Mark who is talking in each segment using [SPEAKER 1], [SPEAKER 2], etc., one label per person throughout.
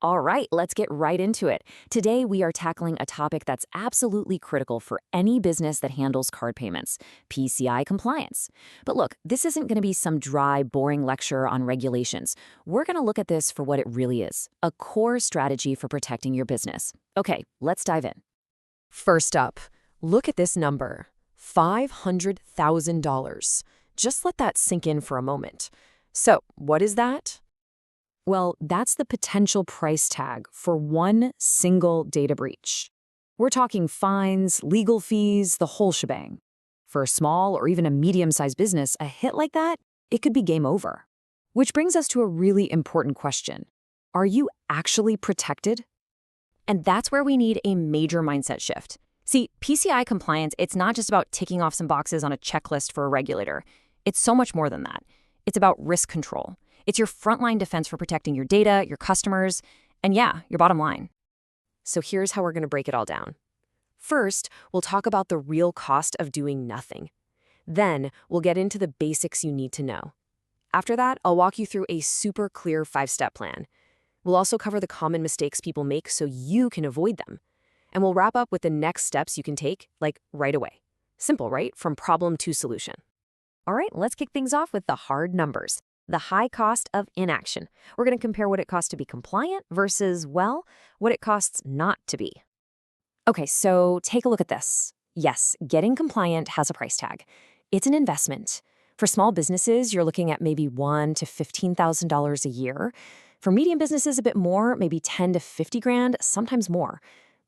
[SPEAKER 1] All right, let's get right into it. Today, we are tackling a topic that's absolutely critical for any business that handles card payments, PCI compliance. But look, this isn't going to be some dry, boring lecture on regulations. We're going to look at this for what it really is, a core strategy for protecting your business. Okay, let's dive in.
[SPEAKER 2] First up, look at this number, $500,000. Just let that sink in for a moment. So, what is that?
[SPEAKER 1] Well, that's the potential price tag for one single data breach. We're talking fines, legal fees, the whole shebang. For a small or even a medium-sized business, a hit like that, it could be game over. Which brings us to a really important question. Are you actually protected?
[SPEAKER 2] And that's where we need a major mindset shift. See, PCI compliance, it's not just about ticking off some boxes on a checklist for a regulator. It's so much more than that. It's about risk control. It's your frontline defense for protecting your data, your customers, and yeah, your bottom line. So here's how we're going to break it all down. First, we'll talk about the real cost of doing nothing. Then, we'll get into the basics you need to know. After that, I'll walk you through a super clear 5-step plan. We'll also cover the common mistakes people make so you can avoid them. And we'll wrap up with the next steps you can take, like right away. Simple, right? From problem to solution. All right, let's kick things off with the hard numbers. The high cost of inaction. We're going to compare what it costs to be compliant versus, well, what it costs not to be. Okay, so take a look at this. Yes, getting compliant has a price tag. It's an investment. For small businesses, you're looking at maybe $1,000 to $15,000 a year. For medium businesses, a bit more, maybe $10,000 to $50,000, sometimes more.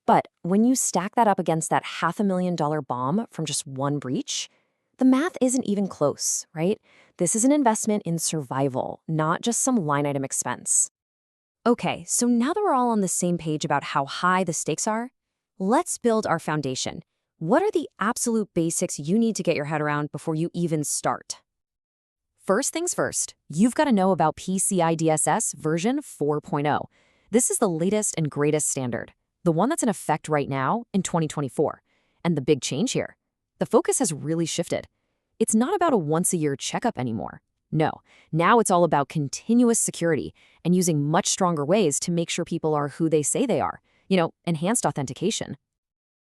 [SPEAKER 2] But when you stack that up against that $500,000 bomb from just one breach, the math isn't even close, right? This is an investment in survival, not just some line item expense. Okay, so now that we're all on the same page about how high the stakes are, let's build our foundation. What are the absolute basics you need to get your head around before you even start? First things first, you've got to know about PCI DSS version 4.0. This is the latest and greatest standard, the one that's in effect right now in 2024. And the big change here, the focus has really shifted. It's not about a once-a-year checkup anymore. No, now it's all about continuous security and using much stronger ways to make sure people are who they say they are. Enhanced authentication.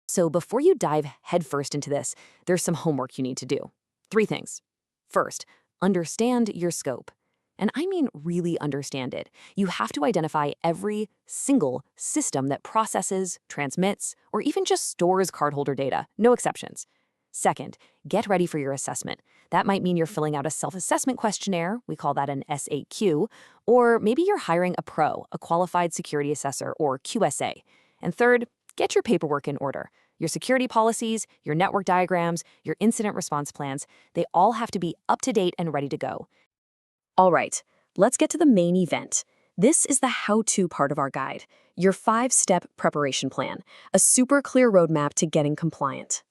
[SPEAKER 2] So before you dive headfirst into this, there's some homework you need to do. 3 things. First, understand your scope. And I mean really understand it. You have to identify every single system that processes, transmits, or even just stores cardholder data, no exceptions. Second, get ready for your assessment. That might mean you're filling out a self-assessment questionnaire, we call that an SAQ, or maybe you're hiring a pro, a qualified security assessor, or QSA. And third, get your paperwork in order. Your security policies, your network diagrams, your incident response plans, they all have to be up to date and ready to go. All right, let's get to the main event. This is the how-to part of our guide, your 5-step preparation plan, a super clear roadmap to getting compliant.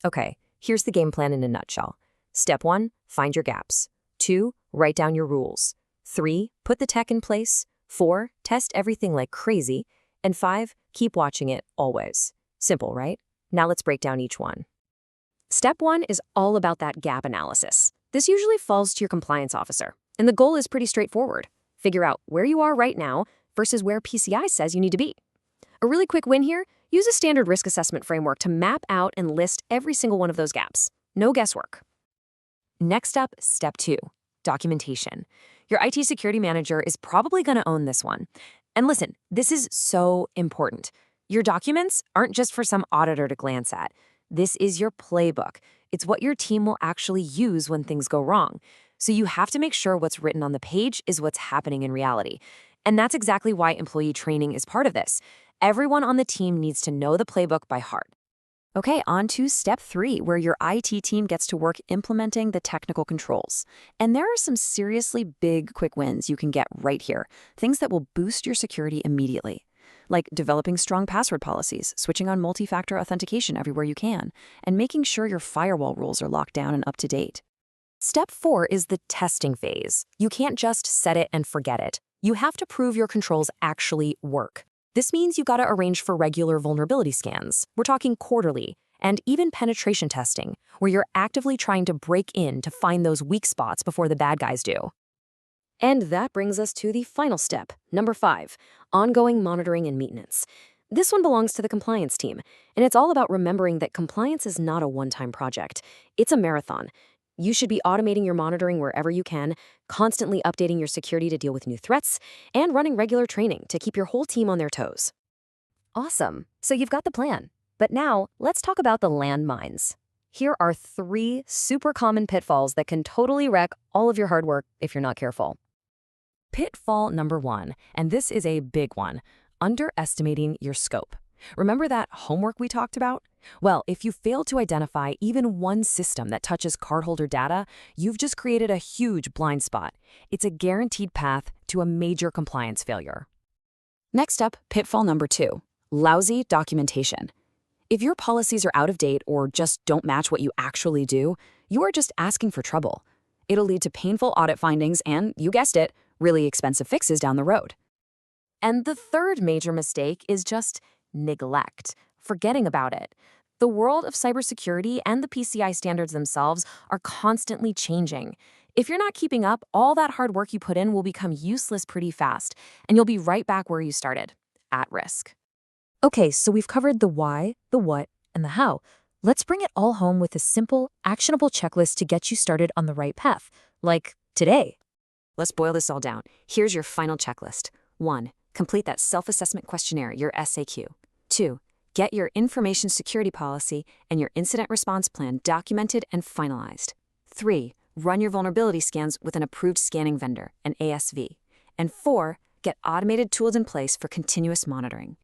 [SPEAKER 2] Okay, here's the game plan in a nutshell. Step 1, find your gaps. 2, write down your rules. 3, put the tech in place. 4, test everything like crazy. And 5, keep watching it always. Simple, right? Now let's break down each one. Step 1 is all about that gap analysis. This usually falls to your compliance officer. And the goal is pretty straightforward. Figure out where you are right now versus where PCI says you need to be. A really quick win here, use a standard risk assessment framework to map out and list every single one of those gaps. No guesswork. Next up, step 2, documentation. Your IT security manager is probably going to own this one. And listen, this is so important. Your documents aren't just for some auditor to glance at. This is your playbook. It's what your team will actually use when things go wrong. So you have to make sure what's written on the page is what's happening in reality. And that's exactly why employee training is part of this. Everyone on the team needs to know the playbook by heart. Okay, on to step 3, where your IT team gets to work implementing the technical controls. And there are some seriously big quick wins you can get right here, things that will boost your security immediately. Like developing strong password policies, switching on multi-factor authentication everywhere you can, and making sure your firewall rules are locked down and up to date. Step 4 is the testing phase. You can't just set it and forget it. You have to prove your controls actually work. This means you gotta arrange for regular vulnerability scans. We're talking quarterly, and even penetration testing, where you're actively trying to break in to find those weak spots before the bad guys do.
[SPEAKER 1] And that brings us to the final step, number 5, ongoing monitoring and maintenance. This one belongs to the compliance team, and it's all about remembering that compliance is not a one-time project. It's a marathon. You should be automating your monitoring wherever you can, constantly updating your security to deal with new threats, and running regular training to keep your whole team on their toes.
[SPEAKER 2] Awesome. So you've got the plan. But now, let's talk about the landmines. Here are 3 super common pitfalls that can totally wreck all of your hard work if you're not careful.
[SPEAKER 1] Pitfall number 1, and this is a big one, underestimating your scope. Remember that homework we talked about? Well, if you fail to identify even one system that touches cardholder data, you've just created a huge blind spot. It's a guaranteed path to a major compliance failure. Next up, pitfall number 2, lousy documentation. If your policies are out of date or just don't match what you actually do, you are just asking for trouble. It'll lead to painful audit findings and, you guessed it, really expensive fixes down the road. And the third major mistake is just neglect, forgetting about it. The world of cybersecurity and the PCI standards themselves are constantly changing. If you're not keeping up, all that hard work you put in will become useless pretty fast, and you'll be right back where you started, at risk.
[SPEAKER 2] Okay, so we've covered the why, the what, and the how. Let's bring it all home with a simple, actionable checklist to get you started on the right path, like today.
[SPEAKER 1] Let's boil this all down. Here's your final checklist. 1. Complete that self-assessment questionnaire, your SAQ. 2. Get your information security policy and your incident response plan documented and finalized. 3. Run your vulnerability scans with an approved scanning vendor, an ASV. And 4. Get automated tools in place for continuous monitoring.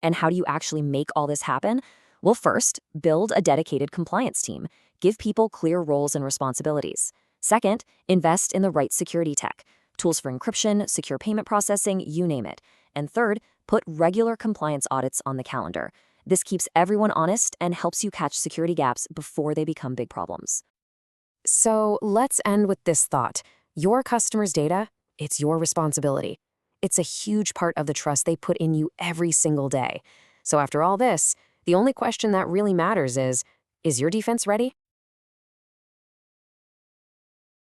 [SPEAKER 2] And how do you actually make all this happen? Well, first, build a dedicated compliance team. Give people clear roles and responsibilities. Second, invest in the right security tech, tools for encryption, secure payment processing, you name it. And third, put regular compliance audits on the calendar. This keeps everyone honest and helps you catch security gaps before they become big problems.
[SPEAKER 1] So let's end with this thought. Your customers' data, it's your responsibility. It's a huge part of the trust they put in you every single day. So after all this, the only question that really matters is your defense ready?